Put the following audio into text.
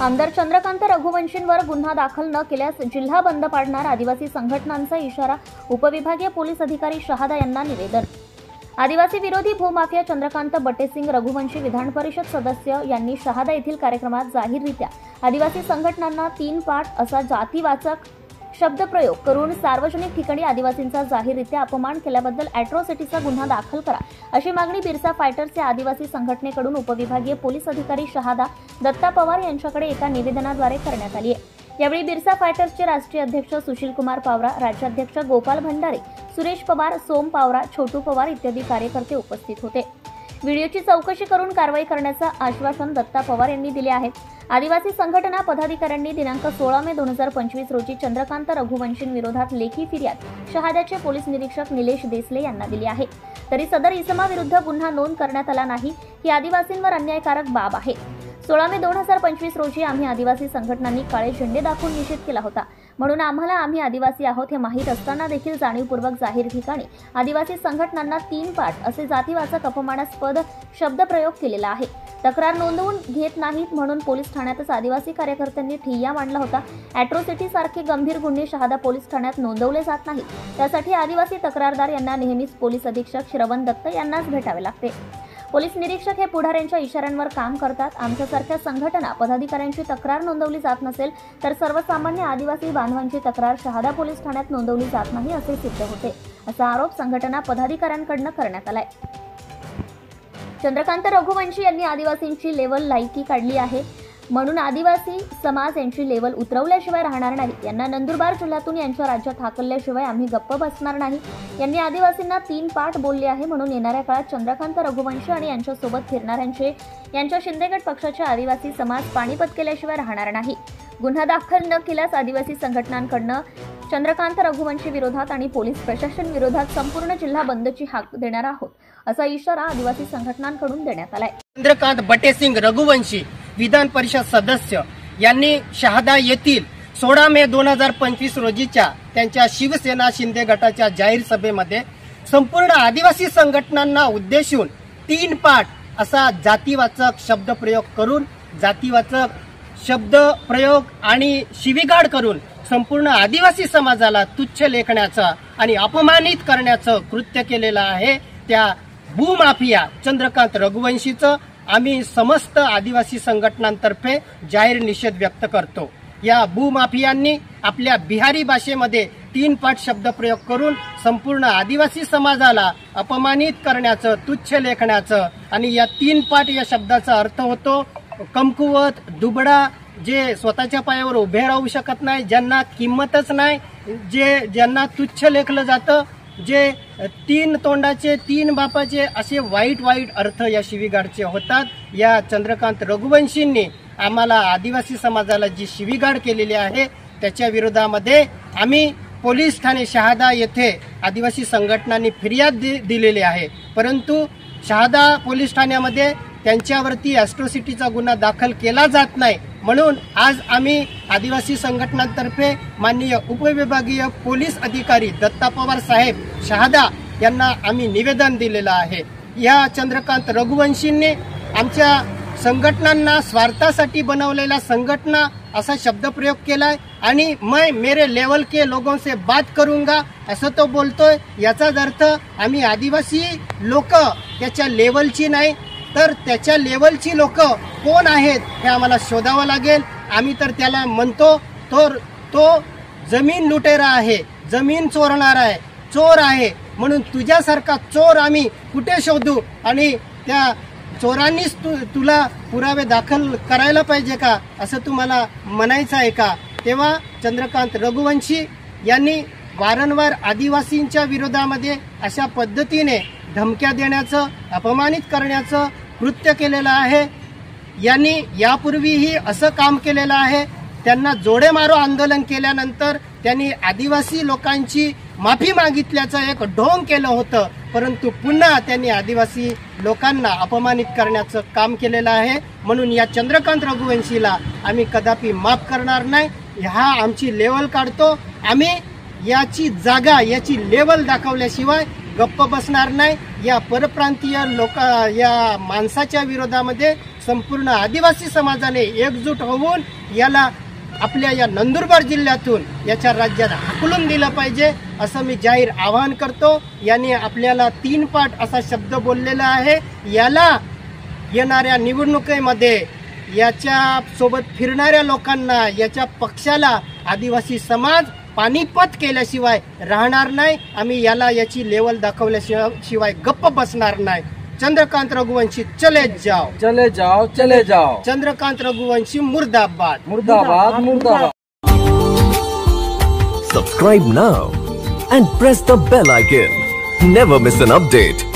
आमदार चंद्रकांत रघुवंशींवर गुन्हा दाखल न केल्यास जिल्हा बंद पाडणार आदिवासी संघटनांचा इशारा उपविभागीय पोलीस अधिकारी शहादा यांना निवेदन। आदिवासी विरोधी भूमाफिया चंद्रकांत बटेसिंग रघुवंशी विधान परिषद सदस्य यांनी शहादा येथील कार्यक्रमात जाहीररित्या आदिवासी संघटनांना 3 पाठ असा जातीवाचक शब्दप्रयोग करून सार्वजनिक ठिकाणी आदिवासींचा जाहीररित्या अपमान केल्याबद्दल अॅट्रॉसिटीचा गुन्हा दाखल करा अशी मागणी बिरसा फायटर्स या आदिवासी संघटनेकडून उपविभागीय पोलीस अधिकारी शहादा दत्ता पवार यांच्याकडे एका निवेदनाद्वारे करण्यात आली आहे। यावेळी बिरसा फायटर्सचे राष्ट्रीय अध्यक्ष सुशील कुमार पावरा, राज्याध्यक्ष गोपाल भंडारे, सुरेश पवार, सोम पावरा, छोटू पवार इत्यादी कार्यकर्ते उपस्थित होते। व्हिडिओची चौकशी करून कारवाई करण्याचं आश्वासन दत्ता पवार यांनी दिले आहे। आदिवासी संघटना पदाधिकाऱ्यांनी दिनांक 16 मे 2025 रोजी चंद्रकांत रघुवंशींविरोधात लेखी फिर्याद शहाद्याचे पोलीस निरीक्षक निलेश देसले यांना दिली आहे। तरी सदर इसमाविरुद्ध गुन्हा नोंद करण्यात आला नाही ही आदिवासींवर अन्यायकारक बाब आहे। 16 मे 2025 रोजी आम्ही आदिवासी संघटनांनी काळे झेंडे दाखवून निषेध केला होता, म्हणून आम्ही आदिवासी आहोत हे माहीत असताना देखील जाणीवपूर्वक जाहीर ठिकाणी आदिवासी संघटनांना 3 पाठ असे जातीवाचक अपमानास्पद शब्दप्रयोग केलेला आहे। तक्रार नोंदवून घेत नाहीत म्हणून पोलीस ठाण्यातच आदिवासी कार्यकर्त्यांनी ठिय्या मांडला होता। अॅट्रॉसिटी सारखे गंभीर गुन्हे शहादा पोलीस ठाण्यात नोंदवले जात नाहीत, त्यासाठी आदिवासी तक्रारदार यांना नेहमीच पोलीस अधीक्षक श्रवण दत्त यांनाच भेटावे लागते। पोलीस निरीक्षक हे पुढाऱ्यांच्या इशाऱ्यांवर काम करतात। आमच्यासारख्या संघटना पदाधिकाऱ्यांची तक्रार नोंदवली जात नसेल तर सर्वसामान्य आदिवासी बांधवांची तक्रार शहादा पोलीस ठाण्यात नोंदवली जात नाही असे सिद्ध होते, असा आरोप संघटना पदाधिकाऱ्यांकडून करण्यात आलाय। चंद्रकांत रघुवंशी यांनी आदिवासींची लेवल लायकी काढली आहे, म्हणून आदिवासी समाज यांची लेवल उतरवल्याशिवाय राहणार नाही। यांना नंदुरबार जिल्ह्यातून यांच्या राज्यात हाकलल्याशिवाय आम्ही गप्प बसणार नाही। यांनी आदिवासींना 3 पाठ बोलले आहे, म्हणून येणाऱ्या काळात चंद्रकांत रघुवंशी आणि यांच्यासोबत फिरणाऱ्यांचे यांच्या शिंदेगड पक्षाचे आदिवासी समाज पाणीपत केल्याशिवाय राहणार नाही। गुन्हा दाखल न केल्यास आदिवासी संघटनांकडून चंद्रकांत रघुवंशी विरोधात आणि पोलीस प्रशासन विरोधात संपूर्ण जिल्हा बंदची हाक देणार आहोत, असा इशारा आदिवासी संघटनांकडून देण्यात आलाय। चंद्रकांत बटेसिंग रघुवंशी विधान परिषद सदस्य यांनी शहादा येथील 16 मे 2025 रोजीच्या त्यांच्या शिवसेना शिंदे गटाच्या जाहीर सभेमध्ये संपूर्ण आदिवासी संघटनांना उद्देशून 3 पाठ असा जातीवाचक शब्दप्रयोग करून जातीवाचक शब्दप्रयोग आणि शिवीगाळ करून संपूर्ण आदिवासी समाजाला तुच्छ लेखण्याचा आणि अपमानित करण्याचं कृत्य केलेलं आहे। त्या भूमाफिया चंद्रकांत रघुवंशीचं आम्ही समस्त आदिवासी संघटनांतर्फे जाहीर निषेध व्यक्त करतो। या भूमाफियांनी आपल्या बिहारी भाषेमध्ये 3 पाठ शब्दप्रयोग करून संपूर्ण आदिवासी समाजाला अपमानित करण्याचं, तुच्छ लेखण्याचं आणि या 3 पाठ या शब्दाचा अर्थ होतो कमकुवत, दुबळा, जे स्वतःच्या पायावर उभे राहू शकत नाही, ज्यांना किंमतच नाही, ज्यांना तुच्छ लेखलं जातं, जे 3 तोंडाचे 3 बापाचे असे वाईट अर्थ या शिवीगाळचे होतात। या चंद्रकांत रघुवंशींनी आम्हाला आदिवासी समाजाला जी शिवीगाळ केलेली आहे त्याच्या विरोधामध्ये आम्ही पोलीस ठाणे शहादा येथे आदिवासी संघटनांनी फिर्याद दिलेली आहे, परंतु शहादा पोलीस ठाण्यामध्ये त्यांच्यावरती अॅट्रॉसिटीचा गुन्हा दाखल केला जात नाही। म्हणून आज आम्ही आदिवासी संघटनांतर्फे माननीय उपविभागीय पोलीस अधिकारी दत्ता पवार साहेब शहादा यांना आम्ही निवेदन दिलेलं आहे। या चंद्रकांत रघुवंशींनी आमच्या संघटनांना स्वार्थासाठी बनवलेल्या संघटना असा शब्दप्रयोग केलाय आणि मैं मेरे लेवल के लोगों से बात करूंगा असं तो बोलतोय। याचाच अर्थ आम्ही आदिवासी लोक त्याच्या लेवलची नाही तर त्याच्या लेवलची लोक कोण आहेत हे आम्हाला शोधावं लागेल। आम्ही तर त्याला म्हणतो तो जमीन लुटेरा आहे, जमीन चोरणार आहे, चोर आहे, म्हणून तुझ्यासारखा चोर आम्ही कुठे शोधू आणि त्या चोरांनीच तुला पुरावे दाखल करायला पाहिजे का असं तुम्हाला म्हणायचं आहे का? तेव्हा चंद्रकांत रघुवंशी यांनी वारंवार आदिवासींच्या विरोधामध्ये अशा पद्धतीने धमक्या देण्याचं, अपमानित करण्याचं कृत्य केलेलं आहे। यांनी यापूर्वीही असं काम केलेलं आहे। त्यांना जोडे मारो आंदोलन केल्यानंतर त्यांनी आदिवासी लोकांची माफी मागितल्याचं एक ढोंग केलं होतं, परंतु पुन्हा त्यांनी आदिवासी लोकांना अपमानित करण्याचं काम केलेलं आहे। म्हणून या चंद्रकांत रघुवंशीला आम्ही कदापि माफ करणार नाही। हा आमची लेवल काढतो, आम्ही याची जागा, याची लेवल दाखवल्याशिवाय गप्प बसणार नाही। या परप्रांतीय या माणसाच्या विरोधामध्ये संपूर्ण आदिवासी समाजाने एकजूट होऊन याला आपल्या या नंदुरबार जिल्ह्यातून याच्या राज्यात हाकलून दिलं पाहिजे असं मी जाहीर आवाहन करतो. यांनी आपल्याला 3 पाठ असा शब्द बोललेला आहे. याला येणाऱ्या निवडणुकीमध्ये याच्या सोबत फिरणाऱ्या लोकांना, याच्या पक्षाला आदिवासी समाज पानिपत केल्याशिवाय राहणार नाही. आम्ही याला याची लेवल दाखवल्याशिवाय गप्प बसणार नाही. चंद्रकांत रघुवंशी चले जाओ, चले जाओ, चले जाओ. चंद्रकांत रघुवंशी मुर्दाबाद, मुर्दाबाद, मुर्दाबाद. Subscribe now and press the bell icon. Never miss an update.